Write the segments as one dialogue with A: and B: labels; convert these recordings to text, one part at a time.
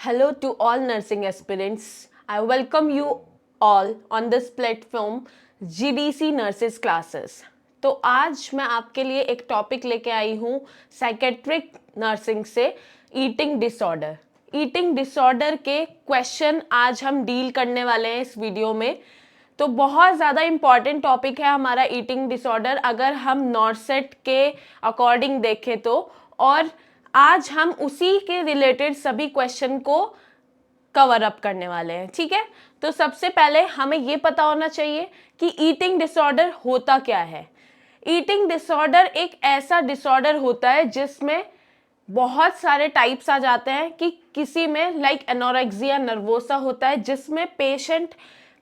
A: Hello to all nursing aspirants. I welcome you all on this platform GDC Nurses Classes. तो आज मैं आपके लिए एक टॉपिक लेके आई हूँ साइकेट्रिक नर्सिंग से ईटिंग डिसऑर्डर। ईटिंग डिसऑर्डर के क्वेश्चन आज हम डील करने वाले हैं इस वीडियो में। तो बहुत ज़्यादा इम्पॉर्टेंट टॉपिक है हमारा ईटिंग डिसऑर्डर अगर हम नॉर्सेट के अकॉर्डिंग देखें तो, और आज हम उसी के रिलेटेड सभी क्वेश्चन को कवर अप करने वाले हैं। ठीक है, तो सबसे पहले हमें ये पता होना चाहिए कि ईटिंग डिसऑर्डर होता क्या है। ईटिंग डिसऑर्डर एक ऐसा डिसऑर्डर होता है जिसमें बहुत सारे टाइप्स आ जाते हैं कि किसी में लाइक एनोरेक्सिया नर्वोसा होता है जिसमें पेशेंट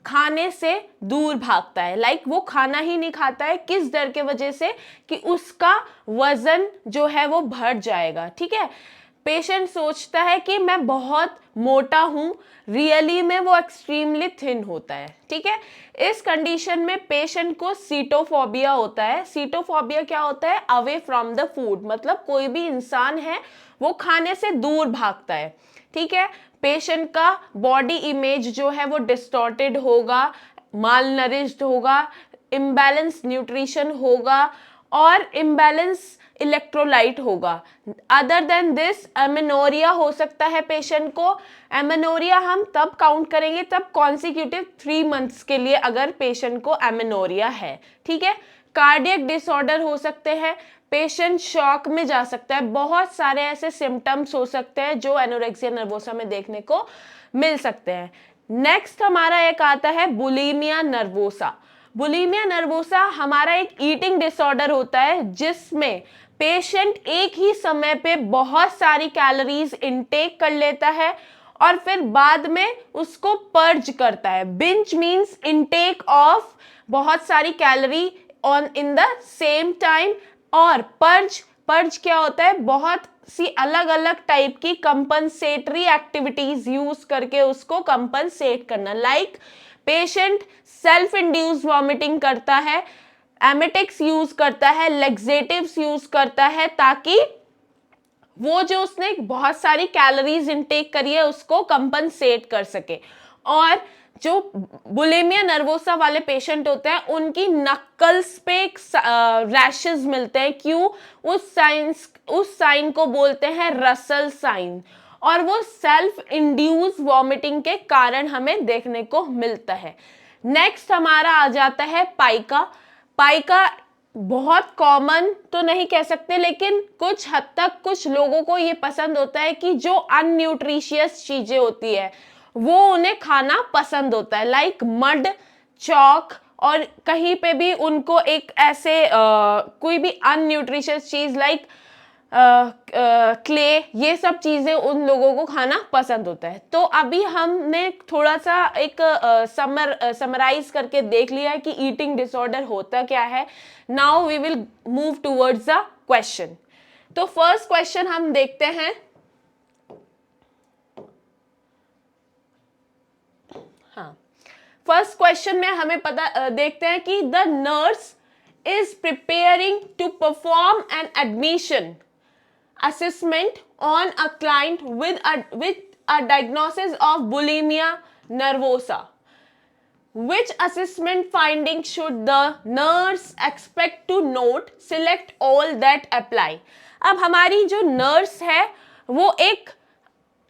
A: खाने से दूर भागता है, लाइक वो खाना ही नहीं खाता है। किस डर के वजह से कि उसका वजन जो है वो बढ़ जाएगा। ठीक है, पेशेंट सोचता है कि मैं बहुत मोटा हूं, रियली में वो एक्सट्रीमली थिन होता है। ठीक है, इस कंडीशन में पेशेंट को सीटोफोबिया होता है। सीटोफोबिया क्या होता है? अवे फ्रॉम द फूड, मतलब कोई भी इंसान है वो खाने से दूर भागता है। ठीक है, पेशेंट का बॉडी इमेज जो है वो डिस्टॉर्टेड होगा, माल नरिश्ड होगा, इम्बैलेंस न्यूट्रिशन होगा और इम्बैलेंस इलेक्ट्रोलाइट होगा। अदर देन दिस एमेनोरिया हो सकता है पेशेंट को। एमेनोरिया हम तब काउंट करेंगे तब कॉन्सिक्यूटिव 3 मंथ्स के लिए अगर पेशेंट को एमेनोरिया है। ठीक है, कार्डियक डिसऑर्डर हो सकते हैं, पेशेंट शॉक में जा सकता है। बहुत सारे ऐसे सिम्टम्स हो सकते हैं जो एनोरेक्सिया नर्वोसा में देखने को मिल सकते हैं। नेक्स्ट हमारा एक आता है बुलिमिया नर्वोसा। बुलिमिया नर्वोसा हमारा एक ईटिंग डिसऑर्डर होता है जिसमें पेशेंट एक ही समय पे बहुत सारी कैलोरीज इनटेक कर लेता है और फिर बाद में उसको पर्ज करता है। बिंज मींस इनटेक ऑफ बहुत सारी calorie on in the same time, और पर्ज क्या होता है? बहुत सी अलग अलग टाइप की कंपनसेटरी एक्टिविटीज यूज करके उसको कंपनसेट करना। Like patient self induce vomiting करता है, एमेटिक्स यूज करता है, लेक्सेटिव्स यूज करता है ताकि वो जो उसने बहुत सारी कैलोरीज इनटेक करी है उसको कंपनसेट कर सके। और जो बुलिमिया नर्वोसा वाले पेशेंट होते हैं उनकी नक्कल्स पे रैशेस मिलते हैं। क्यों? उस साइन को बोलते हैं रसल साइन, और वो सेल्फ इंड्यूस वॉमिटिंग के कारण हमें देखने को मिलता है। नेक्स्ट हमारा आ जाता है पाइका। पाइका बहुत कॉमन तो नहीं कह सकते, लेकिन कुछ हद तक कुछ लोगों को ये पसंद होता है कि जो अनन्यूट्रिशियस चीजें होती है वो उन्हें खाना पसंद होता है, लाइक मड, चॉक, और कहीं पे भी उनको एक ऐसे कोई भी अनन्यूट्रिशियस चीज लाइक क्ले, ये सब चीजें उन लोगों को खाना पसंद होता है। तो अभी हमने थोड़ा सा एक समराइज करके देख लिया है कि ईटिंग डिसऑर्डर होता क्या है। Now we will move towards the question. तो फर्स्ट क्वेश्चन हम देखते हैं। हाँ, फर्स्ट क्वेश्चन में हमें पता देखते हैं कि the nurse is preparing to perform an admission assessment on a client with a diagnosis of bulimia nervosa. Which assessment findings should the nurse expect to note? Select all that apply. अब हमारी जो nurse है वो एक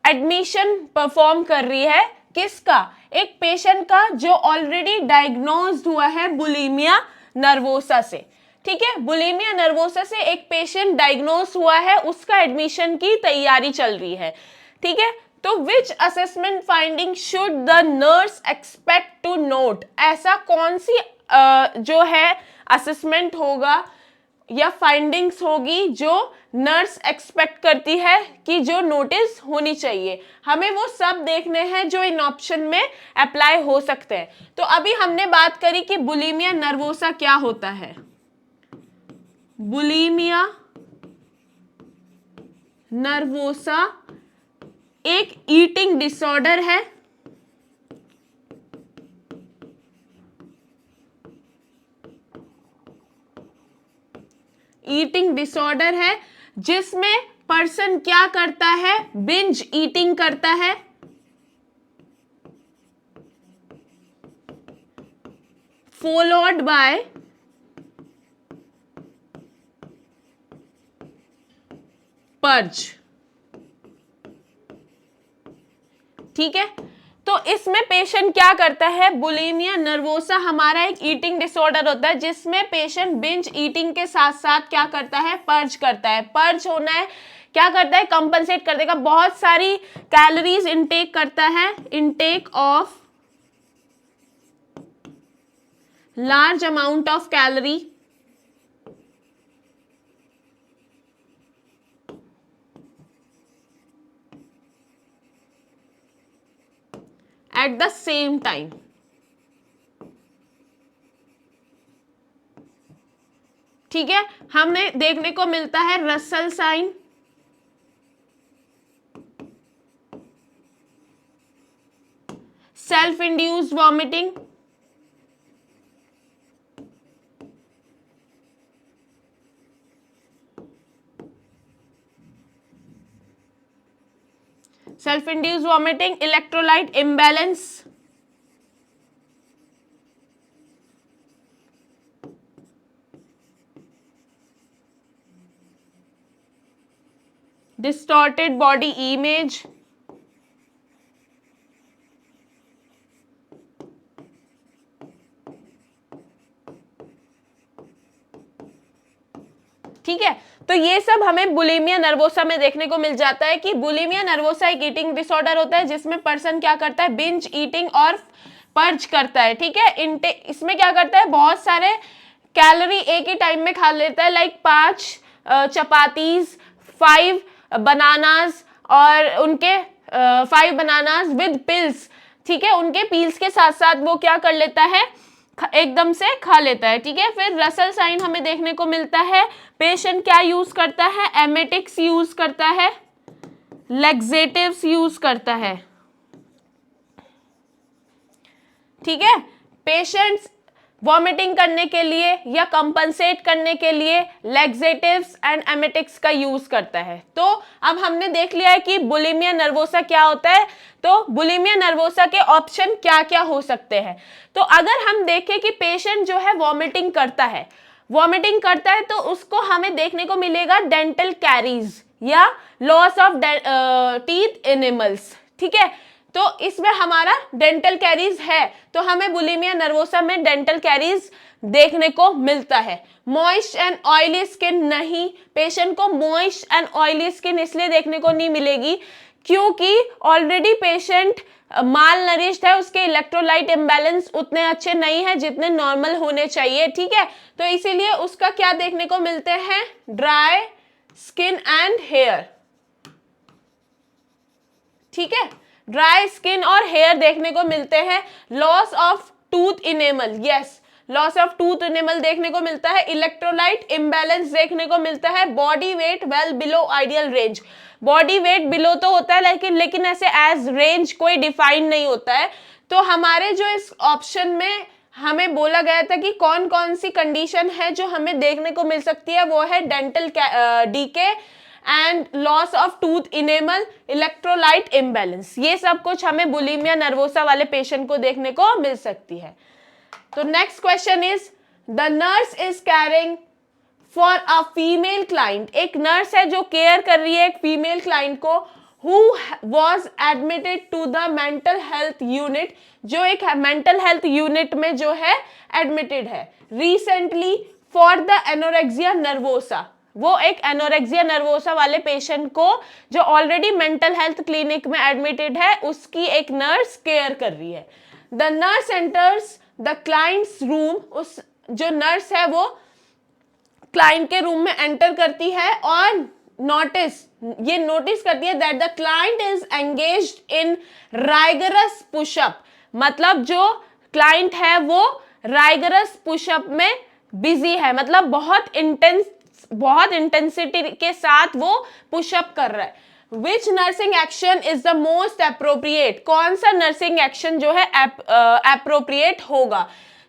A: admission perform कर रही है। किसका? एक पेशेंट का जो ऑलरेडी डायग्नोज्ड हुआ है बुलिमिया नर्वोसा से। ठीक है, बुलिमिया नर्वोसा से एक पेशेंट डायग्नोज हुआ है, उसका एडमिशन की तैयारी चल रही है। ठीक है, तो which assessment finding should the nurse expect to note? ऐसा कौन सी जो है असेसमेंट होगा या फाइंडिंग्स होगी जो नर्स एक्सपेक्ट करती है कि जो नोटिस होनी चाहिए। हमें वो सब देखने हैं जो इन ऑप्शन में अप्लाई हो सकते हैं। तो अभी हमने बात करी कि बुलिमिया नर्वोसा क्या होता है। बुलिमिया नर्वोसा एक ईटिंग डिसऑर्डर है ईटिंग डिसऑर्डर है जिसमें पर्सन क्या करता है, बिंज ईटिंग करता है, फॉलोड बाय पर्ज। ठीक है, तो इसमें पेशेंट क्या करता है, बुलिमिया नर्वोसा हमारा एक ईटिंग डिसऑर्डर होता है जिसमें पेशेंट बिंज ईटिंग के साथ साथ क्या करता है, पर्ज करता है। पर्ज होना है, क्या करता है, कंपनसेट कर देगा, बहुत सारी कैलोरीज इनटेक करता है, intake of large amount of calorie at the same time। ठीक है, हमने देखने को मिलता है Russell sign, self induced vomiting, self induced vomiting, electrolyte imbalance, distorted body image, ठीक है। तो ये सब हमें बुलिमिया नर्वोसा में देखने को मिल जाता है कि बुलिमिया नर्वोसा एक ईटिंग डिसऑर्डर होता है जिसमें पर्सन क्या करता है, बिंज ईटिंग और पर्ज करता है। ठीक है, इसमें क्या करता है, बहुत सारे कैलोरी एक ही टाइम में खा लेता है, लाइक 5 चपातीज, 5 बनानास और उनके 5 बनानास विद पिल्स। ठीक है, उनके पील्स के साथ साथ वो क्या कर लेता है, एकदम से खा लेता है। ठीक है, फिर रसल साइन हमें देखने को मिलता है, पेशेंट क्या यूज करता है, एमेटिक्स यूज करता है, लैक्सेटिव्स यूज करता है। ठीक है, पेशेंट्स वॉमिटिंग करने के लिए या कंपनसेट करने के लिए लैक्सेटिव्स एंड एमेटिक्स का यूज करता है। तो अब हमने देख लिया है कि बुलिमिया नर्वोसा क्या होता है। तो बुलिमिया नर्वोसा के ऑप्शन क्या क्या हो सकते हैं। तो अगर हम देखें कि पेशेंट जो है वॉमिटिंग करता है, तो उसको हमें देखने को मिलेगा डेंटल कैरीज या लॉस ऑफ टीथ एनिमल्स। ठीक है, तो इसमें हमारा डेंटल कैरीज है, तो हमें बुलिमिया नर्वोसा में डेंटल कैरीज देखने को मिलता है। मॉइस्ट एंड ऑयली स्किन नहीं, पेशेंट को मॉइस्ट एंड ऑयली स्किन इसलिए देखने को नहीं मिलेगी क्योंकि ऑलरेडी पेशेंट माल नरिश्ड है, उसके इलेक्ट्रोलाइट इम्बैलेंस उतने अच्छे नहीं है जितने नॉर्मल होने चाहिए। ठीक है, तो इसीलिए उसका क्या देखने को मिलते हैं, ड्राई स्किन एंड हेयर। ठीक है, ड्राई स्किन और हेयर देखने को मिलते हैं। Loss of tooth enamel, yes, loss of tooth enamel देखने को मिलता है। इलेक्ट्रोलाइट इम्बैलेंस देखने को मिलता है। Body weight well below ideal range, body weight below तो होता है लेकिन ऐसे एज रेंज कोई डिफाइन नहीं होता है। तो हमारे जो इस ऑप्शन में हमें बोला गया था कि कौन कौन सी कंडीशन है जो हमें देखने को मिल सकती है, वो है dental decay and loss of tooth enamel, electrolyte imbalance. ये सब कुछ हमें बुलिमिया नर्वोसा वाले पेशेंट को देखने को मिल सकती है। तो next question is, the nurse is carrying for a female client, एक नर्स है जो केयर कर रही है एक फीमेल क्लाइंट को, who was admitted to the mental health unit, जो एक मेंटल हेल्थ यूनिट में जो है एडमिटेड है recently for the anorexia nervosa. वो एक एनोरेक्सिया नर्वोसा वाले पेशेंट को जो ऑलरेडी मेंटल हेल्थ क्लिनिक में एडमिटेड है उसकी एक नर्स केयर कर रही है। The nurse enters the clients room, उस जो नर्स है वो क्लाइंट के रूम में एंटर करती है और नोटिस करती है that the client is engaged in rigorous pushup, मतलब जो क्लाइंट है वो राइगरस पुशअप में बिजी है, मतलब बहुत इंटेंसिटी के साथ वो पुशअप कर रहा है। विच nursing action is the most appropriate, कौन सा नर्सिंग एक्शन जो है अप्रोप्रिएट होगा।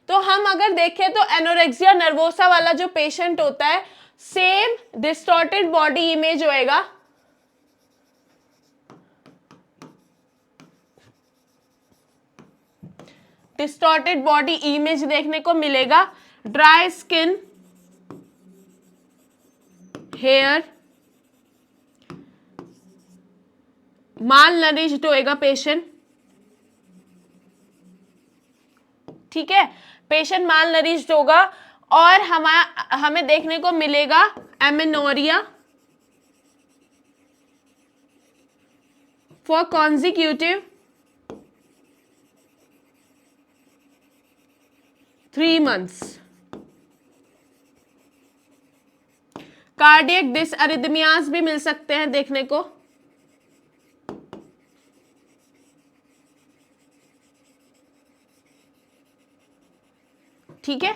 A: तो हम अगर देखें तो एनोरेक्सिया नर्वोसा वाला जो पेशेंट होता है, सेम डिस्टॉर्टेड बॉडी इमेज होएगा, डिस्टॉर्टेड बॉडी इमेज देखने को मिलेगा, ड्राई स्किन, हेयर, माल नरिश्ड होएगा पेशेंट, ठीक है, पेशेंट माल नरिश्ड होगा, और हमें देखने को मिलेगा amenorrhoea for consecutive 3 months, cardiac dysrhythmias भी मिल सकते हैं देखने को, ठीक है।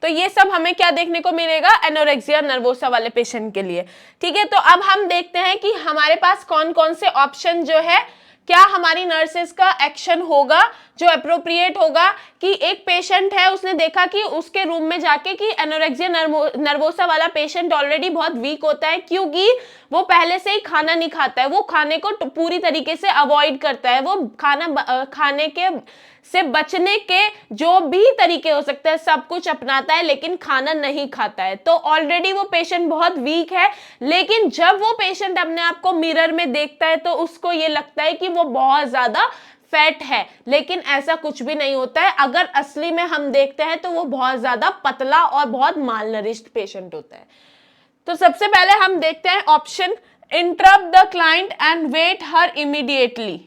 A: तो ये सब हमें क्या देखने को मिलेगा, एनोरेक्सिया नर्वोसा वाले पेशेंट के लिए, ठीक है। तो अब हम देखते हैं कि हमारे पास कौन कौन से ऑप्शन जो है, क्या हमारी नर्सेस का एक्शन होगा जो अप्रोप्रिएट होगा, कि एक पेशेंट है, उसने देखा कि उसके रूम में जाके कि एनोरेक्सिया नर्वोसा वाला पेशेंट ऑलरेडी बहुत वीक होता है, क्योंकि वो पहले से ही खाना नहीं खाता है, वो खाने को पूरी तरीके से अवॉइड करता है, वो खाने के से बचने के जो भी तरीके हो सकते हैं सब कुछ अपनाता है, लेकिन खाना नहीं खाता है। तो ऑलरेडी वो पेशेंट बहुत वीक है, लेकिन जब वो पेशेंट अपने आप को मिरर में देखता है तो उसको ये लगता है कि वो बहुत ज्यादा फैट है, लेकिन ऐसा कुछ भी नहीं होता है। अगर असली में हम देखते हैं तो वो बहुत ज्यादा पतला और बहुत मालनरिश्ड पेशेंट होता है। तो सबसे पहले हम देखते हैं option, interrupt the client and weight her immediately.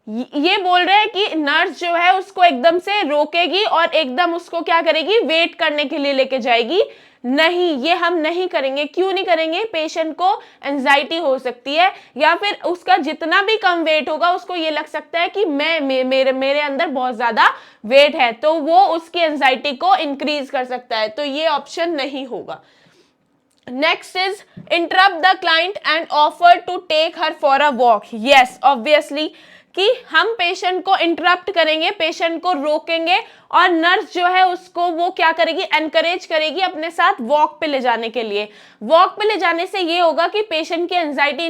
A: ये बोल रहे हैं कि नर्स जो है उसको एकदम से रोकेगी और एकदम उसको क्या करेगी, वेट करने के लिए लेके जाएगी। नहीं, ये हम नहीं करेंगे। क्यों नहीं करेंगे, पेशेंट को एंजाइटी हो सकती है, या फिर उसका जितना भी कम वेट होगा उसको ये लग सकता है कि मेरे अंदर बहुत ज्यादा वेट है, तो वो उसकी एंजाइटी को इंक्रीज कर सकता है। तो ये ऑप्शन नहीं होगा। Next is interrupt the client and offer to take her for a walk. Yes, obviously कि हम पेशेंट को इंटरप्ट करेंगे, पेशेंट को रोकेंगे, और नर्स जो है उसको वो क्या करेगी, एनकरेज करेगी अपने साथ वॉक पे ले जाने के लिए। वॉक पे ले जाने से ये होगा कि पेशेंट की एंजाइटी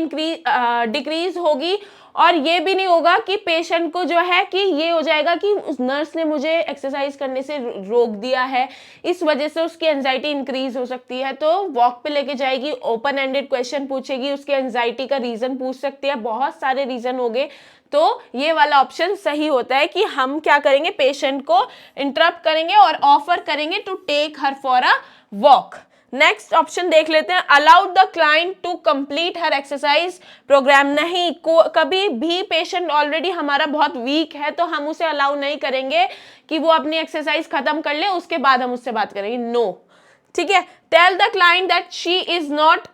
A: डिक्रीज होगी, और ये भी नहीं होगा कि पेशेंट को जो है कि ये हो जाएगा कि उस नर्स ने मुझे एक्सरसाइज करने से रोक दिया है, इस वजह से उसकी एंजाइटी इंक्रीज हो सकती है। तो वॉक पे लेके जाएगी, ओपन एंडेड क्वेश्चन पूछेगी, उसके एंजाइटी का रीजन पूछ सकती है, बहुत सारे रीजन हो गए। तो ये वाला ऑप्शन सही होता है कि हम क्या करेंगे, पेशेंट को इंटरप्ट करेंगे और ऑफर करेंगे to take her for a walk. Next option देख लेते हैं, allowed the client to complete her exercise program. नहीं, कभी भी पेशेंट ऑलरेडी हमारा बहुत वीक है तो हम उसे अलाउ नहीं करेंगे कि वो अपनी एक्सरसाइज खत्म कर ले, उसके बाद हम उससे बात करेंगे। नो, ठीक है। Tell the client that she is not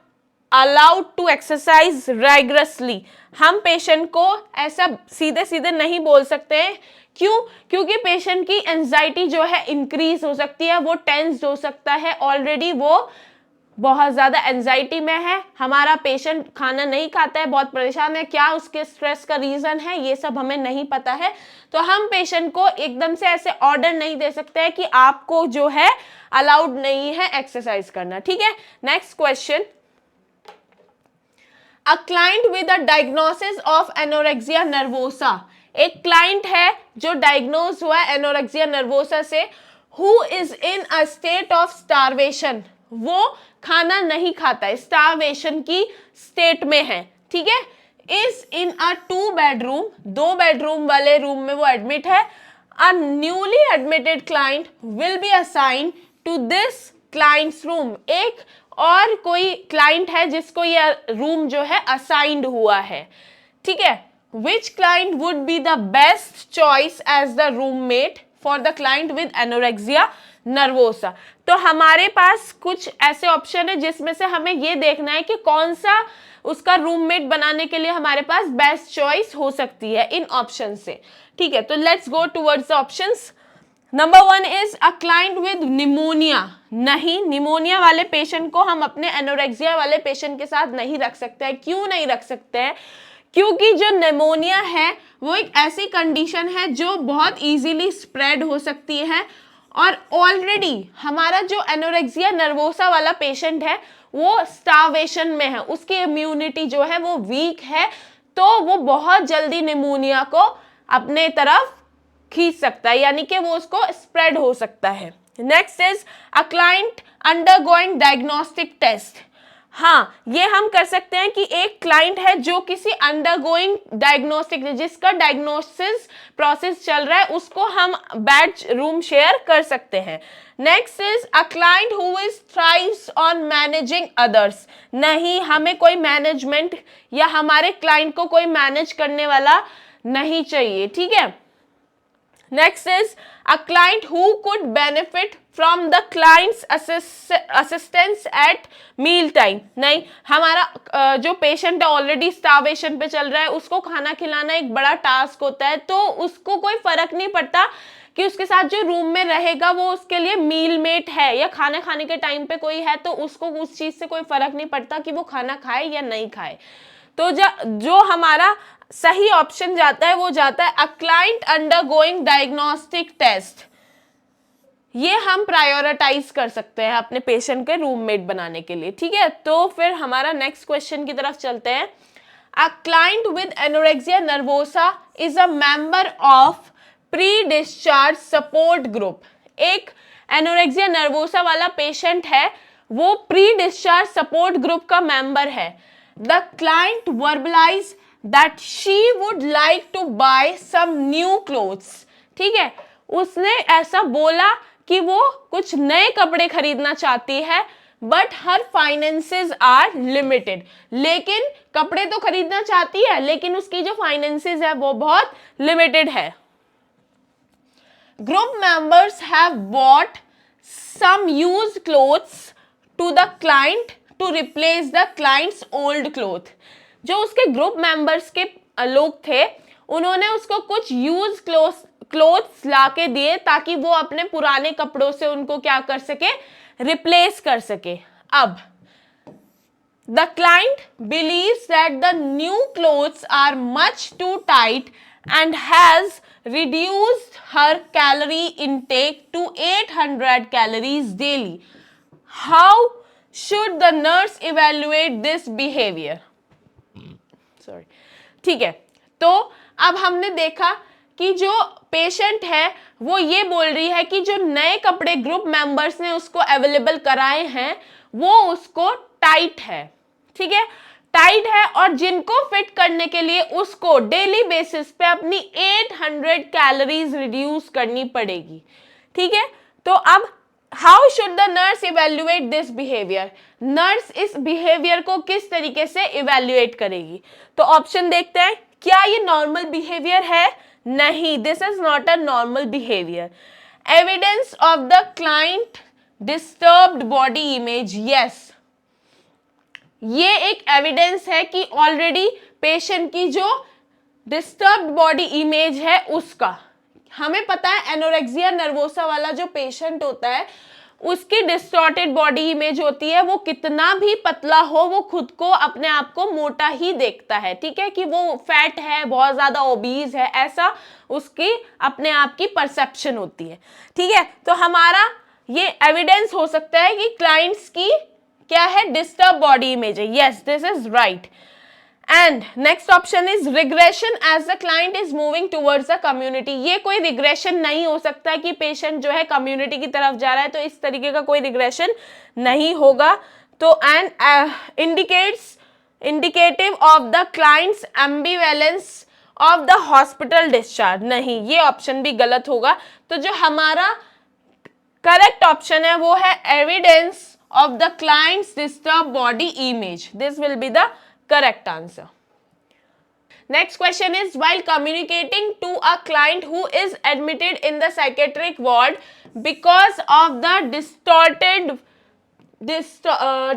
A: allowed to exercise rigorously. हम पेशेंट को ऐसा सीधे सीधे नहीं बोल सकते हैं। क्यों? क्योंकि पेशेंट की एंजाइटी जो है इंक्रीज हो सकती है, वो टेंस्ड हो सकता है, ऑलरेडी वो बहुत ज्यादा एंजाइटी में है। हमारा पेशेंट खाना नहीं खाता है, बहुत परेशान है, क्या उसके स्ट्रेस का रीजन है ये सब हमें नहीं पता है। तो हम पेशेंट को एकदम से ऐसे ऑर्डर नहीं दे सकते हैं कि आपको जो है अलाउड नहीं है एक्सरसाइज करना, ठीक है। Next question, a client with a diagnosis of anorexia nervosa. एक क्लाइंट है जो डायग्नोज हुआ है एनोरेक्सिया नर्वोसा से, who is in a state of starvation. वो खाना नहीं खाता है, स्टारवेशन की स्टेट में है, ठीक है। Is in a 2 bedroom, 2 bedroom वाले रूम में वो एडमिट है। A newly admitted client will be assigned to this client's room. एक और कोई क्लाइंट है जिसको ये रूम जो है असाइंड हुआ है, ठीक है। Which client would be the best choice as the roommate for the client with anorexia nervosa? तो हमारे पास कुछ ऐसे ऑप्शन है जिसमें से हमें ये देखना है कि कौन सा उसका रूममेट बनाने के लिए हमारे पास बेस्ट चॉइस हो सकती है इन ऑप्शन से, ठीक है। तो let's go towards the options. Number 1 is a client with pneumonia. नहीं, निमोनिया वाले पेशेंट को हम अपने एनोरेक्सिया वाले पेशेंट के साथ नहीं रख सकते हैं। क्यों नहीं रख सकते हैं? क्योंकि जो निमोनिया है वो एक ऐसी कंडीशन है जो बहुत इजीली स्प्रेड हो सकती है, और ऑलरेडी हमारा जो एनोरेक्सिया नर्वोसा वाला पेशेंट है वो स्टार्वेशन में है, उसकी इम्यूनिटी जो है वो वीक है, तो वो बहुत जल्दी निमोनिया को अपने तरफ खींच सकता है, यानी कि वो उसको स्प्रेड हो सकता है। Next is a client undergoing diagnostic test. हाँ, ये हम कर सकते हैं कि एक क्लाइंट है जो किसी अंडरगोइंग डायग्नोस्टिक, जिसका डायग्नोसिस प्रोसेस चल रहा है, उसको हम बेड रूम शेयर कर सकते हैं। Next is a client who is thrives on managing others. नहीं, हमें कोई मैनेजमेंट या हमारे क्लाइंट को कोई मैनेज करने वाला नहीं चाहिए, ठीक है। Next is a client who could benefit from the client's assistance at meal time. नहीं, हमारा जो पेशेंट है ऑलरेडी स्टार्वेशन पे चल रहा है, उसको खाना खिलाना एक बड़ा टास्क होता है, तो उसको कोई फर्क नहीं पड़ता कि उसके साथ जो रूम में रहेगा वो उसके लिए मील मेट है या खाना खाने के टाइम पे कोई है, तो उसको उस चीज से कोई फर्क नहीं पड़ता कि वो खाना खाए या नहीं खाए। तो जो हमारा सही ऑप्शन जाता है वो जाता है a client undergoing diagnostic test. ये हम प्रायोरिटाइज कर सकते हैं अपने पेशेंट के रूममेट बनाने के लिए, ठीक है। तो फिर हमारा नेक्स्ट क्वेश्चन की तरफ चलते हैं। A client with anorexia nervosa is a member of pre discharge support group. एक एनोरेक्सिया नर्वोसा वाला पेशेंट है, वो प्री डिस्चार्ज सपोर्ट ग्रुप का मेंबर है। The client verbalize that she would like to buy some new clothes. ठीक है, उसने ऐसा बोला कि वो कुछ नए कपड़े खरीदना चाहती है, but her finances are limited. लेकिन कपड़े तो खरीदना चाहती है, लेकिन उसकी जो फाइनेंसेस है वो बहुत लिमिटेड है। Group members have bought some used clothes to the client to replace the client's old cloth. जो उसके ग्रुप मेंबर्स के लोग थे, उन्होंने उसको कुछ यूज क्लोथ्स ला के दिए ताकि वो अपने पुराने कपड़ों से उनको क्या कर सके, रिप्लेस कर सके। अब the client believes that the new clothes are much too tight and has reduced her calorie intake to 800 calories daily. How should the nurse evaluate this behavior? Sorry. ठीक है, तो अब हमने देखा कि जो पेशेंट है वो ये बोल रही है कि जो नए कपड़े ग्रुप मेंबर्स ने उसको अवेलेबल कराए हैं वो उसको टाइट है। ठीक है, टाइट है, और जिनको फिट करने के लिए उसको डेली बेसिस पे अपनी 800 कैलोरीज रिड्यूस करनी पड़ेगी। ठीक है, तो अब how should the nurse evaluate this behaviour. Nurse इस बिहेवियर को किस तरीके से इवेल्युएट करेगी। तो ऑप्शन देखते हैं, क्या ये नॉर्मल बिहेवियर है? नहीं, this is not a normal behaviour. Evidence of the client disturbed body image, yes, ये एक एविडेंस है कि ऑलरेडी पेशेंट की जो डिस्टर्ब्ड बॉडी इमेज है उसका, हमें पता है एनोरेक्सिया नर्वोसा वाला जो पेशेंट होता है उसकी डिस्टॉर्टेड बॉडी इमेज होती है, वो कितना भी पतला हो वो खुद को अपने आप को मोटा ही देखता है। ठीक है, कि वो फैट है, बहुत ज्यादा ओबीज है, ऐसा उसकी अपने आप की परसेप्शन होती है। ठीक है, तो हमारा ये एविडेंस हो सकता है कि क्लाइंट्स की क्या है, डिस्टर्ब बॉडी इमेज है। Yes, this is right. And next option is regression as the client is moving towards the community. ये कोई रिग्रेशन नहीं हो सकता कि पेशेंट जो है कम्युनिटी की तरफ जा रहा है, तो इस तरीके का कोई रिग्रेशन नहीं होगा। तो and indicative of the clients ambivalence of the hospital discharge, नहीं, ये ऑप्शन भी गलत होगा। तो जो हमारा करेक्ट ऑप्शन है वो है evidence of the client's disturbed body image. This will be the correct answer. Next question is, while communicating to a client who is admitted in the psychiatric ward because of the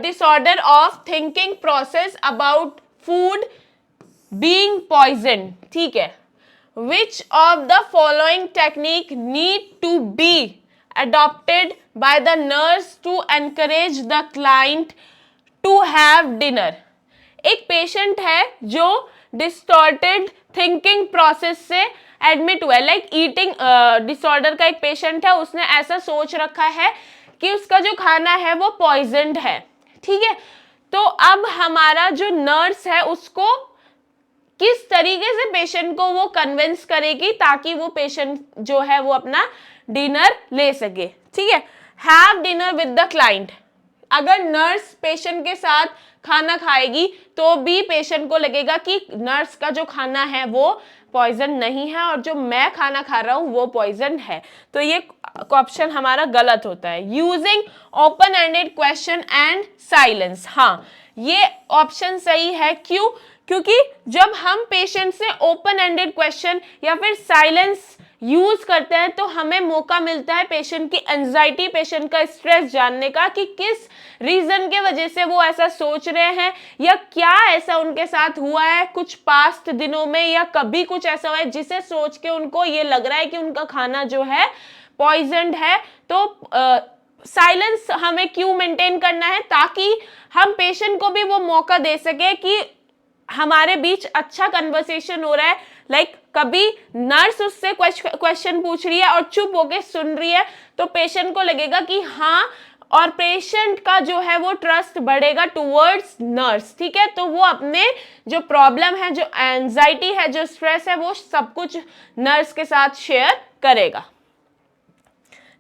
A: disorder of thinking process about food being poisoned, ठीक है, which of the following technique need to be adopted by the nurse to encourage the client to have dinner? एक patient है जो distorted thinking process से admit हुआ है, like eating disorder का एक पेशेंट है, उसने ऐसा सोच रखा है कि उसका जो खाना है वो पॉइजन्ड है। ठीक है, तो अब हमारा जो नर्स है उसको किस तरीके से पेशेंट को वो कन्विंस करेगी ताकि वो पेशेंट जो है वो अपना डिनर ले सके। ठीक है, have dinner with the client. अगर नर्स पेशेंट के साथ खाना खाएगी तो भी पेशेंट को लगेगा कि नर्स का जो खाना है वो पॉइजन नहीं है और जो मैं खाना खा रहा हूं वो पॉइजन है। तो ये ऑप्शन हमारा गलत होता है। Using open ended question and silence, हाँ ये ऑप्शन सही है। क्यों? क्योंकि जब हम पेशेंट से ओपन एंडेड क्वेश्चन या फिर साइलेंस यूज करते हैं तो हमें मौका मिलता है पेशेंट की एंजाइटी, पेशेंट का स्ट्रेस जानने का कि किस रीजन के वजह से वो ऐसा सोच रहे हैं या क्या ऐसा उनके साथ हुआ है कुछ पास्ट दिनों में या कभी कुछ ऐसा हुआ है जिसे सोच के उनको ये लग रहा है कि उनका खाना जो है पॉइजन्ड है। तो साइलेंस हमें क्यों मेंटेन करना है? ताकि हम पेशेंट को भी वो मौका दे सके कि हमारे बीच अच्छा कन्वर्सेशन हो रहा है। लाइक कभी नर्स उससे क्वेश्चन पूछ रही है और चुप होके सुन रही है तो पेशेंट को लगेगा कि हाँ, और पेशेंट का जो है वो ट्रस्ट बढ़ेगा टुवर्ड्स नर्स। ठीक है, तो वो अपने जो प्रॉब्लम है, जो एंजाइटी है, जो स्ट्रेस है, वो सब कुछ नर्स के साथ शेयर करेगा।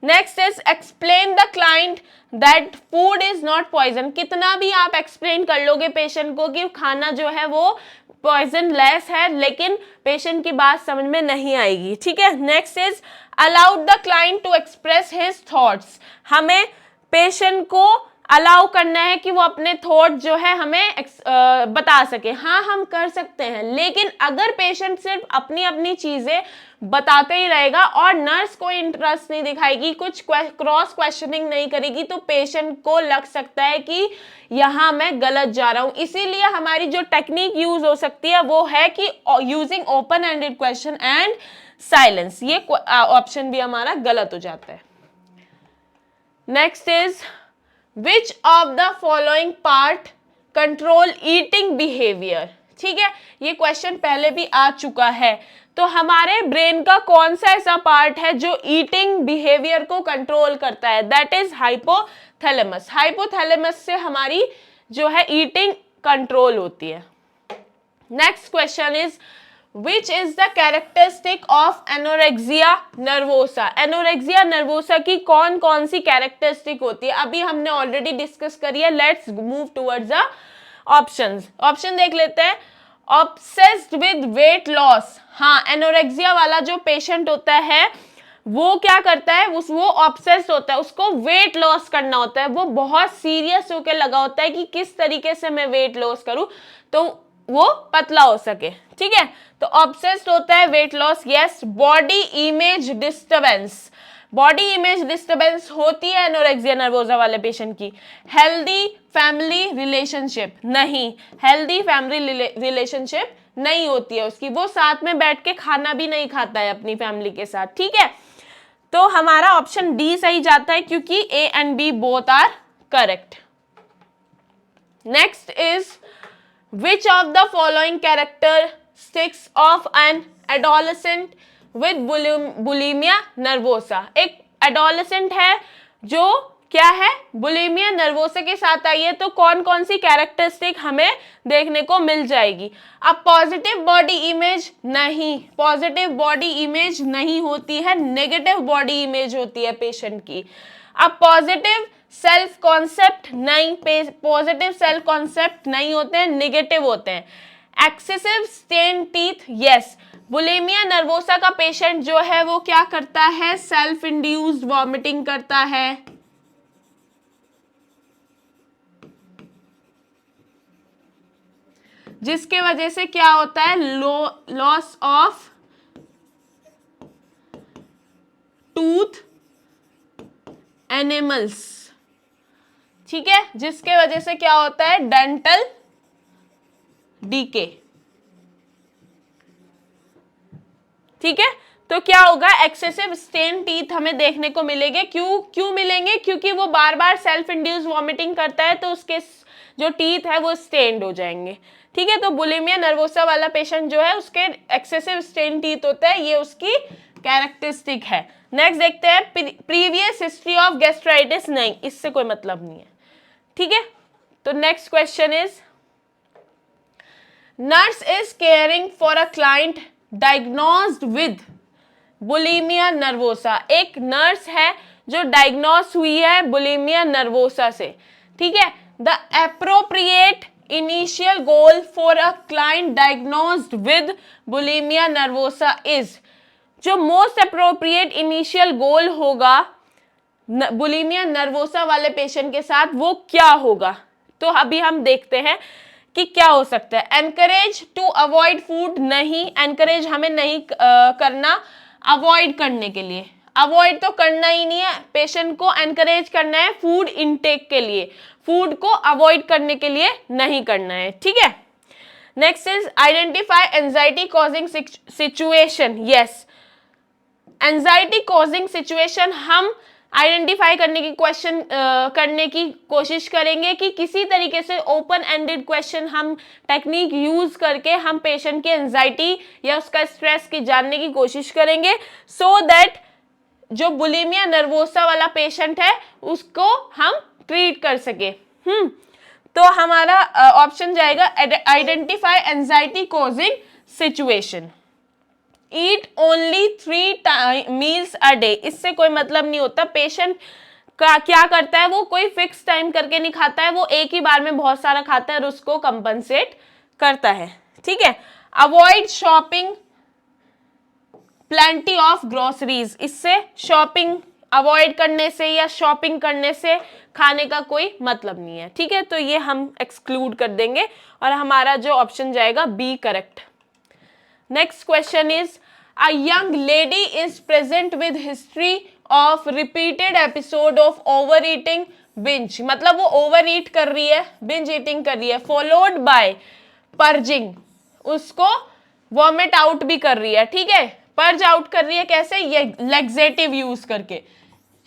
A: Next is explain the client that food is not poison. कितना भी आप एक्सप्लेन कर लोगे पेशेंट को कि खाना जो है वो पॉइजन लेस है, लेकिन पेशेंट की बात समझ में नहीं आएगी। ठीक है, next is allowed the client to express his thoughts. हमें पेशेंट को अलाउ करना है कि वो अपने थॉट जो है हमें बता सके। हाँ हम कर सकते हैं, लेकिन अगर पेशेंट सिर्फ अपनी अपनी चीजें बताते ही रहेगा और नर्स को इंटरेस्ट नहीं दिखाएगी, कुछ क्रॉस क्वेश्चनिंग नहीं करेगी, तो पेशेंट को लग सकता है कि यहाँ मैं गलत जा रहा हूँ। इसीलिए हमारी जो टेक्निक यूज हो सकती है वो है कि using open ended question and silence. ये ऑप्शन भी हमारा गलत हो जाता है। Next is which of the following part control eating behaviour. ठीक है, ये क्वेश्चन पहले भी आ चुका है। तो हमारे ब्रेन का कौन सा ऐसा पार्ट है जो ईटिंग बिहेवियर को कंट्रोल करता है? That is hypothalamus. हाइपोथैलेमस से हमारी जो है ईटिंग कंट्रोल होती है। Next question is which is the characteristic of anorexia nervosa. Anorexia nervosa की कौन कौन सी कैरेक्टरिस्टिक होती है अभी हमने ऑलरेडी डिस्कस करी है। Let's move towards the options. Option देख लेते हैं। Obsessed with weight loss. हाँ, एनोरेक्सिया वाला जो पेशेंट होता है वो क्या करता है, वो ऑब्सेस्ड होता है, उसको वेट लॉस करना होता है, वो बहुत सीरियस होकर लगा होता है कि किस तरीके से मैं वेट लॉस करूं तो वो पतला हो सके। ठीक है, तो ऑब्सेस्ड होता है weight loss. Yes, body image disturbance. Body image disturbance होती है एनोरेक्सिया नर्वोसा वाले पेशेंट की। हेल्दी फैमिली रिलेशनशिप, नहीं, हेल्दी फैमिली रिलेशनशिप नहीं होती है उसकी, वो साथ में बैठ के खाना भी नहीं खाता है अपनी फैमिली के साथ। ठीक है, तो हमारा ऑप्शन डी सही जाता है क्योंकि A and B both are correct. Next is which of the following characteristics of an adolescent with bulimia nervosa. एक एडोलेसेंट है जो क्या है, बुलिमिया नर्वोसा के साथ आई है, तो कौन कौन सी कैरेक्टरिस्टिक हमें देखने को मिल जाएगी? अब पॉजिटिव बॉडी इमेज नहीं, पॉजिटिव बॉडी इमेज नहीं होती है, नेगेटिव बॉडी इमेज होती है पेशेंट की। अब पॉजिटिव सेल्फ कॉन्सेप्ट नहीं, पॉजिटिव सेल्फ कॉन्सेप्ट नहीं होते हैं, नेगेटिव होते हैं। Excessive stain teeth, yes, bulimia nervosa का पेशेंट जो है वो क्या करता है, सेल्फ इंड्यूस्ड वॉमिटिंग करता है। जिसके वजह से क्या होता है, लॉस ऑफ टूथ एनिमल्स। ठीक है, जिसके वजह से क्या होता है, डेंटल डीके। ठीक है, तो क्या होगा, एक्सेसिव स्टेन टीथ हमें देखने को मिलेंगे। क्यों मिलेंगे? क्योंकि वो बार बार सेल्फ इंड्यूस वॉमिटिंग करता है तो उसके जो टीथ है वो स्टेन्ड हो जाएंगे। ठीक है, तो बुलिमिया नर्वोसा वाला पेशेंट जो है उसके एक्सेसिव स्टेन टीथ होता है, ये उसकी कैरेक्टरिस्टिक है। नेक्स्ट देखते हैं, प्रीवियस हिस्ट्री ऑफ गैस्ट्राइटिस, नहीं, इससे कोई मतलब नहीं है। ठीक है, तो next question is nurse is caring for a client diagnosed with bulimia nervosa. एक नर्स है जो डायग्नोस हुई है बुलिमिया नर्वोसा से, ठीक है। The appropriate initial goal for a client diagnosed with bulimia nervosa is, जो मोस्ट अप्रोप्रिएट इनिशियल गोल होगा बुलिमिया नर्वोसा वाले पेशेंट के साथ वो क्या होगा। तो अभी हम देखते हैं कि क्या हो सकता है। एनकरेज टू अवॉइड फूड, नहीं, एनकरेज हमें नहीं करना, अवॉइड करने के लिए। अवॉइड तो करना ही नहीं है, पेशेंट को एनकरेज करना है फूड इनटेक के लिए, फूड को अवॉइड करने के लिए नहीं करना है, ठीक है। Next is identify anxiety causing situation. Yes, anxiety causing situation हम आइडेंटिफाई करने की कोशिश करेंगे कि किसी तरीके से ओपन एंडेड क्वेश्चन हम टेक्निक यूज करके हम पेशेंट की एंजाइटी या उसका स्ट्रेस की जानने की कोशिश करेंगे, सो दैट जो बुलिमिया नर्वोसा वाला पेशेंट है उसको हम ट्रीट कर सके। तो हमारा ऑप्शन जाएगा identify anxiety causing situation. Eat only 3 meals a day, इससे कोई मतलब नहीं होता। पेशेंट का क्या करता है, वो कोई फिक्स टाइम करके नहीं खाता है, वो एक ही बार में बहुत सारा खाता है और उसको कंपनसेट करता है, ठीक है। Avoid shopping plenty of groceries, इससे शॉपिंग अवॉइड करने से या शॉपिंग करने से खाने का कोई मतलब नहीं है, ठीक है। तो ये हम एक्सक्लूड कर देंगे और हमारा जो ऑप्शन जाएगा B correct. Next question is, a young lady is present with history of repeated episode of overeating binge, मतलब वो overeat कर रही है, binge eating कर रही है, followed by purging, उसको vomit out भी कर रही है, ठीक है। purge out कर रही है कैसे, ये laxative यूज करके।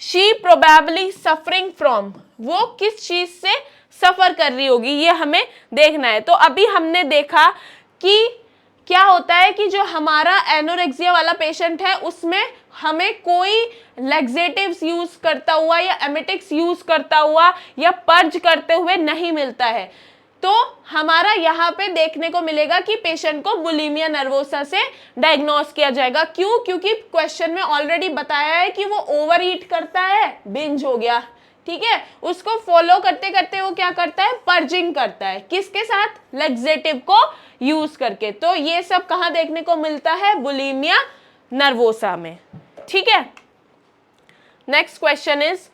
A: she probably suffering from, वो किस चीज से सफर कर रही होगी ये हमें देखना है। तो अभी हमने देखा कि क्या होता है कि जो हमारा एनोरेक्सिया वाला पेशेंट है उसमें हमें कोई लैक्सेटिव्स यूज करता हुआ या एमेटिक्स यूज करता हुआ या पर्ज करते हुए नहीं मिलता है। तो हमारा यहाँ पे देखने को मिलेगा कि पेशेंट को बुलिमिया नर्वोसा से डायग्नोस किया जाएगा। क्यों? क्योंकि क्वेश्चन में ऑलरेडी बताया है कि वो ओवर ईट करता है, बिंज हो गया, ठीक है। उसको फॉलो करते करते वो क्या करता है, पर्जिंग करता है, किसके साथ, लैक्सेटिव को यूज करके। तो ये सब कहां देखने को मिलता है, बुलिमिया नर्वोसा में, ठीक है। Next question is,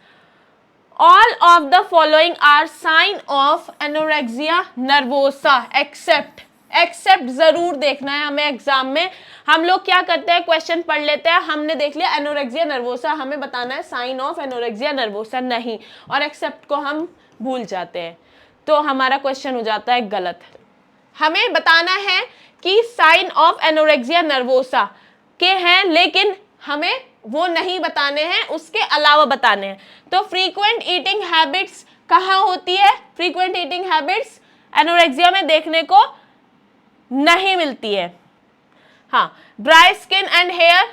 A: all of the following are sign of anorexia nervosa except, except जरूर देखना है हमें एग्जाम में। हम लोग क्या करते हैं, क्वेश्चन पढ़ लेते हैं, हमने देख लिया एनोरेक्सिया नर्वोसा, हमें बताना है साइन ऑफ एनोरेक्सिया नर्वोसा नहीं, और एक्सेप्ट को हम भूल जाते हैं, तो हमारा क्वेश्चन हो जाता है गलत। हमें बताना है कि साइन ऑफ एनोरेक्सिया नर्वोसा के हैं, लेकिन हमें वो नहीं बताने हैं, उसके अलावा बताने हैं। तो फ्रीक्वेंट ईटिंग हैबिट्स कहाँ होती है, फ्रीक्वेंट ईटिंग हैबिट्स एनोरेक्सिया में देखने को नहीं मिलती है। हाँ, ड्राई स्किन एंड हेयर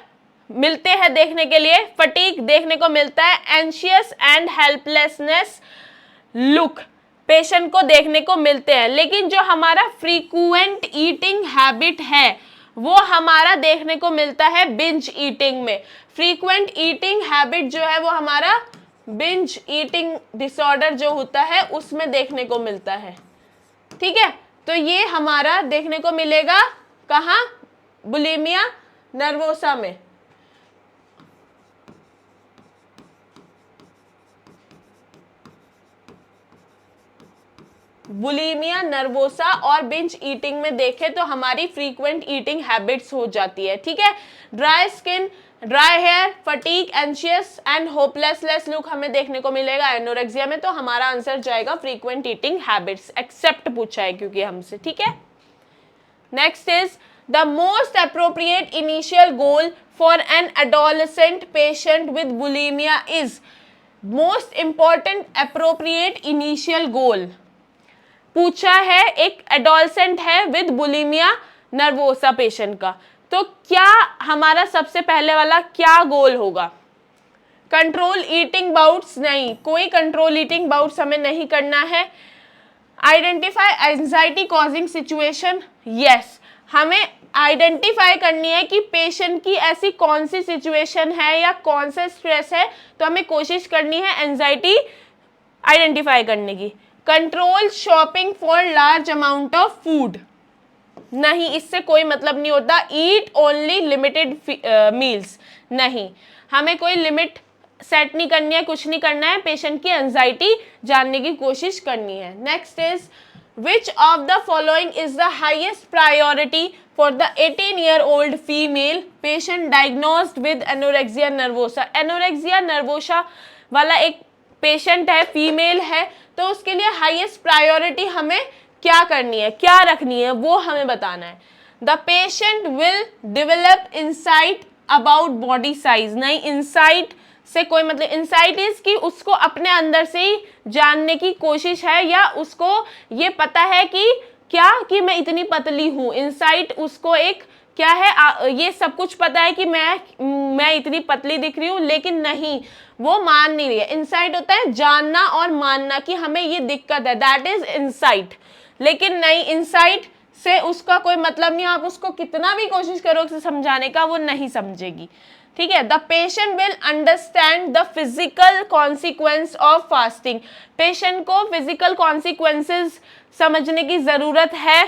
A: मिलते हैं देखने के लिए, फटीग देखने को मिलता है, anxious and helplessness look patient को देखने को मिलते हैं। लेकिन जो हमारा फ्रीक्वेंट ईटिंग हैबिट है वो हमारा देखने को मिलता है बिंज ईटिंग में। फ्रीक्वेंट ईटिंग हैबिट जो है वो हमारा बिंज ईटिंग डिसऑर्डर जो होता है उसमें देखने को मिलता है, ठीक है। तो ये हमारा देखने को मिलेगा कहाँ, बुलिमिया नर्वोसा में। बुलिमिया नर्वोसा और बिंज ईटिंग में देखें तो हमारी फ्रीक्वेंट ईटिंग हैबिट्स हो जाती है, ठीक है। Dry skin, dry hair, fatigue, anxious and hopelessness look हमें देखने को मिलेगा एनोरेक्सिया में। तो हमारा आंसर जाएगा फ्रीक्वेंट ईटिंग हैबिट्स, एक्सेप्ट पूछा है क्योंकि हमसे, ठीक है। Next is the most appropriate initial goal for an adolescent patient with bulimia is, most important appropriate initial goal पूछा है, एक एडोलसेंट है विद बुलिमिया नर्वोसा पेशेंट का। तो क्या हमारा सबसे पहले वाला क्या गोल होगा, कंट्रोल ईटिंग बाउट्स, नहीं, कोई कंट्रोल ईटिंग बाउट्स हमें नहीं करना है। Identify anxiety causing situation, yes, हमें आइडेंटिफाई करनी है कि पेशेंट की ऐसी कौन सी सिचुएशन है या कौन सा स्ट्रेस है, तो हमें कोशिश करनी है एंजाइटी आइडेंटिफाई करने की। Control shopping for large amount of food, नहीं, इससे कोई मतलब नहीं होता। ईट ओनली लिमिटेड मील्स, नहीं, हमें कोई लिमिट सेट नहीं करनी है, कुछ नहीं करना है, पेशेंट की एंजाइटी जानने की कोशिश करनी है। Next is which of the following is the highest priority for the 18-year-old female patient diagnosed with anorexia nervosa. Anorexia nervosa वाला एक पेशेंट है, फीमेल है, तो उसके लिए हाईएस्ट प्रायोरिटी हमें क्या करनी है, क्या रखनी है, वो हमें बताना है। The patient will develop insight about body size, नहीं, इंसाइट से कोई मतलब, इंसाइट इज कि उसको अपने अंदर से ही जानने की कोशिश है या उसको ये पता है कि क्या कि मैं इतनी पतली हूँ। इंसाइट उसको एक क्या है, ये सब कुछ पता है कि मैं इतनी पतली दिख रही हूँ, लेकिन नहीं, वो मान नहीं रही है। इंसाइट होता है जानना और मानना कि हमें ये दिक्कत है, दैट इज इंसाइट। लेकिन नहीं, इंसाइट से उसका कोई मतलब नहीं, आप उसको कितना भी कोशिश करो समझाने का, वो नहीं समझेगी। ठीक है। The patient will understand the physical consequence of fasting, patient को फिजिकल कॉन्सिक्वेंसेस समझने की जरूरत है,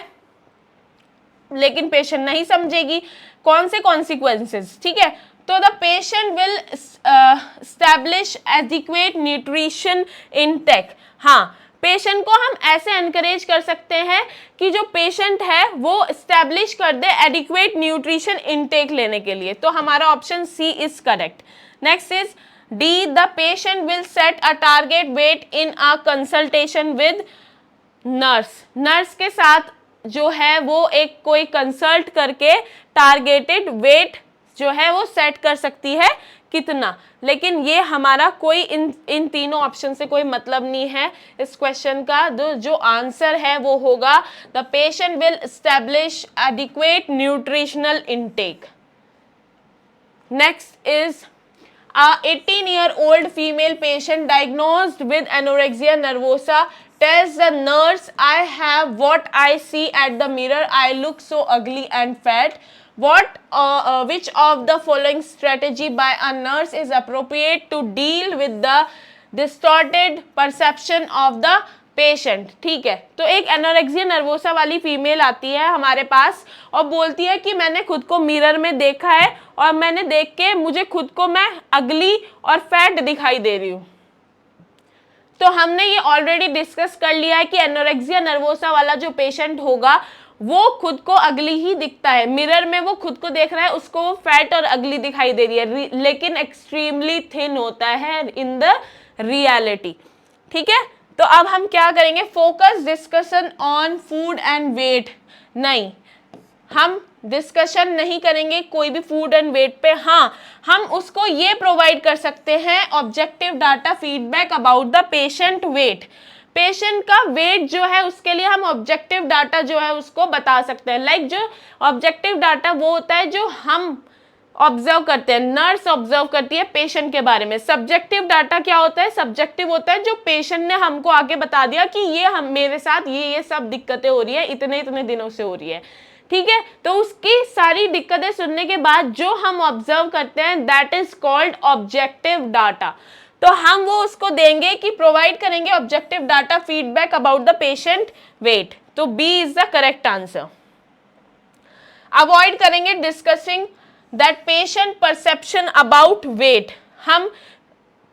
A: लेकिन पेशेंट नहीं समझेगी कौन से कॉन्सिक्वेंसेस। ठीक है। तो the patient will establish adequate nutrition intake, हाँ, पेशेंट को हम ऐसे एनकरेज कर सकते हैं कि जो पेशेंट है वो एस्टैब्लिश कर दे एडिक्वेट न्यूट्रिशन इनटेक लेने के लिए। तो हमारा option C is correct. Next is D, the patient will set a target weight in a consultation with nurse, nurse के साथ जो है वो एक कोई कंसल्ट करके टारगेटेड वेट जो है वो सेट कर सकती है कितना, लेकिन ये हमारा कोई इन तीनों ऑप्शन से कोई मतलब नहीं है। इस क्वेश्चन का जो आंसर है वो होगा the patient will establish adequate nutritional intake. Next is a 18-year-old female patient diagnosed with anorexia nervosa tells the nurse, I have what I see at the mirror, I look so ugly and fat. Which of the following strategy by a nurse is appropriate to deal with the distorted perception of the patient. ठीक है। तो एक anorexia nervosa वाली female आती है हमारे पास और बोलती है कि मैंने खुद को मिरर में देखा है और मैंने देख के मुझे खुद को मैं अगली और फैट दिखाई दे रही हूँ। तो हमने ये ऑलरेडी डिस्कस कर लिया है कि एनोरेक्सिया नर्वोसा वाला जो पेशेंट होगा वो खुद को अगली ही दिखता है, मिरर में वो खुद को देख रहा है, उसको वो फैट और अगली दिखाई दे रही है, लेकिन एक्सट्रीमली थिन होता है इन द रियलिटी। ठीक है। तो अब हम क्या करेंगे, focus discussion on food and weight, नहीं, हम डिस्कशन नहीं करेंगे कोई भी फूड एंड वेट पे। हाँ, हम उसको ये प्रोवाइड कर सकते हैं objective data feedback about the patient weight, patient का वेट जो है उसके लिए हम ऑब्जेक्टिव डाटा जो है उसको बता सकते हैं। लाइक जो ऑब्जेक्टिव डाटा वो होता है जो हम ऑब्जर्व करते हैं, नर्स ऑब्जर्व करती है पेशेंट के बारे में। सब्जेक्टिव डाटा क्या होता है, सब्जेक्टिव होता है जो पेशेंट ने हमको आके बता दिया कि ये हम मेरे साथ ये सब दिक्कतें हो रही है, इतने इतने दिनों से हो रही है। ठीक है। तो उसकी सारी दिक्कतें सुनने के बाद जो हम ऑब्जर्व करते हैं that is called objective data. तो हम वो उसको देंगे कि प्रोवाइड करेंगे objective data feedback about the patient weight. तो B is the correct answer. Avoid करेंगे discussing that patient perception about weight, हम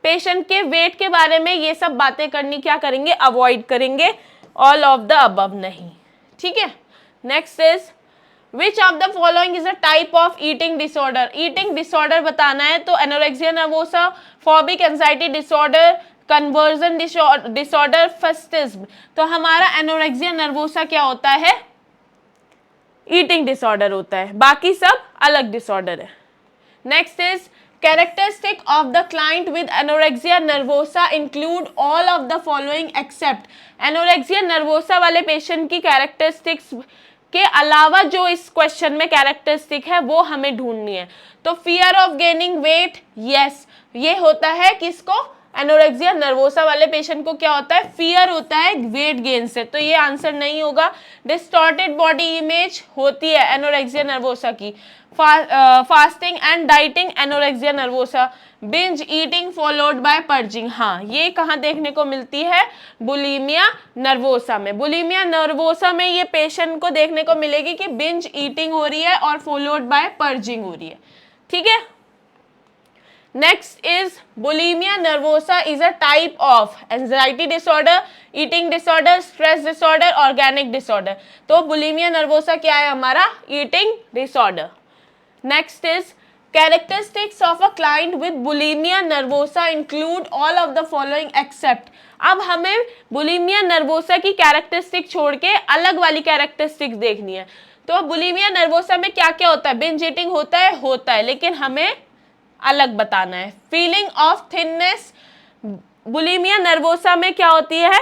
A: पेशेंट के वेट के बारे में ये सब बातें करनी क्या करेंगे, अवॉइड करेंगे। ऑल ऑफ द अबव नहीं। ठीक है। Next is which of the following is a type of eating disorder, eating disorder बताना है तो anorexia nervosa, phobic anxiety disorder, conversion disorder, fetishism. तो हमारा एनोरेक्सिया नर्वोसा क्या होता है, ईटिंग डिसऑर्डर होता है, बाकी सब अलग डिसऑर्डर है। Next is characteristic of the client with anorexia nervosa include all of the following except, anorexia nervosa वाले पेशेंट की कैरेक्टरिस्टिक्स के अलावा जो इस क्वेश्चन में कैरेक्टरिस्टिक है वो हमें ढूंढनी है। तो fear of gaining weight, yes, ये होता है किसको, एनोरेक्सिया नर्वोसा वाले पेशेंट को क्या होता है, फियर होता है वेट गेन से, तो ये आंसर नहीं होगा। डिस्टॉर्टेड बॉडी इमेज होती है एनोरेक्सिया नर्वोसा की। Fasting and dieting anorexia nervosa. Binge eating followed by purging, हाँ ये कहाँ देखने को मिलती है, बुलिमिया नर्वोसा में। बुलिमिया नर्वोसा में ये पेशेंट को देखने को मिलेगी कि बिंज ईटिंग हो रही है और फॉलोड बाय पर्जिंग हो रही है, ठीक है। Next is bulimia nervosa is a type of anxiety disorder, eating disorder, stress disorder, organic disorder. तो bulimia nervosa क्या है हमारा, eating disorder. Next is characteristics of a client with bulimia nervosa include all of the following except. अब हमें bulimia nervosa की characteristic छोड़ के अलग वाली कैरेक्टरिस्टिक्स देखनी है। तो bulimia nervosa में क्या क्या होता है, binge eating होता है, लेकिन हमें अलग बताना है। Feeling of thinness, bulimia nervosa में क्या होती है,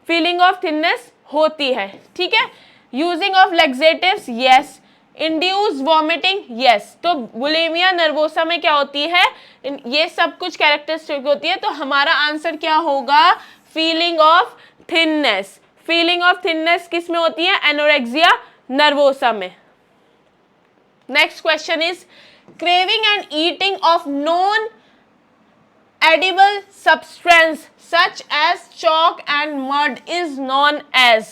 A: फीलिंग ऑफ थिननेस होती है, ठीक है। Using of laxatives, yes. Induce vomiting, yes. तो बुलिमिया नर्वोसा में क्या होती है, ये सब कुछ कैरेक्टरिस्टिक होती है, तो हमारा आंसर क्या होगा, feeling of thinness. Feeling of thinness किस में होती है, एनोरेक्सिया नर्वोसा में। Next question is craving and eating of non-edible substance such as chalk and mud is known as।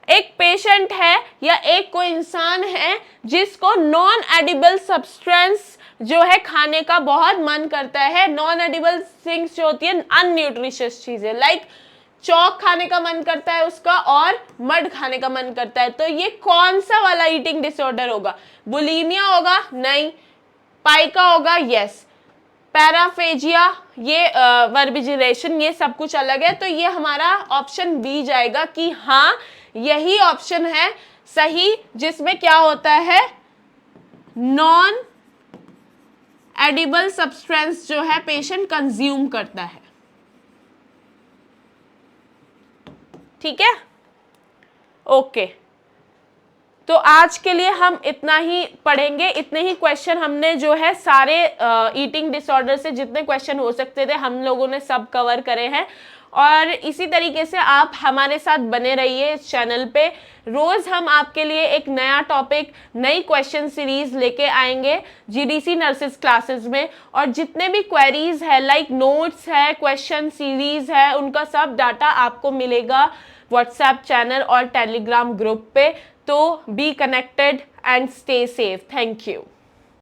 A: एक पेशेंट है या एक कोई इंसान है जिसको नॉन एडिबल सब्सटेंस जो है खाने का बहुत मन करता है। नॉन एडिबल थिंग्स जो होती है अनन्यूट्रिशियस चीजें, लाइक चॉक खाने का मन करता है उसका और मड खाने का मन करता है, तो ये कौन सा वाला ईटिंग डिसऑर्डर होगा, बुलिमिया होगा, नहीं। पाइका होगा, यस। पैराफेजिया, ये वर्बिजिलेशन, ये सब कुछ अलग है, तो ये हमारा ऑप्शन बी जाएगा कि हाँ यही ऑप्शन है सही, जिसमें क्या होता है, नॉन एडिबल सब्सटेंस जो है पेशेंट कंज्यूम करता है, ठीक है, ओके। तो आज के लिए हम इतना ही पढ़ेंगे, इतने ही क्वेश्चन हमने जो है सारे ईटिंग डिसऑर्डर से जितने क्वेश्चन हो सकते थे हम लोगों ने सब कवर करे हैं। और इसी तरीके से आप हमारे साथ बने रहिए इस चैनल पे। रोज हम आपके लिए एक नया टॉपिक, नई क्वेश्चन सीरीज लेके आएंगे जीडीसी नर्सेस क्लासेस में। और जितने भी क्वेरीज है, लाइक नोट्स है, क्वेश्चन सीरीज है, उनका सब डाटा आपको मिलेगा व्हाट्सएप चैनल और टेलीग्राम ग्रुप पे। तो be connected and stay safe. Thank you.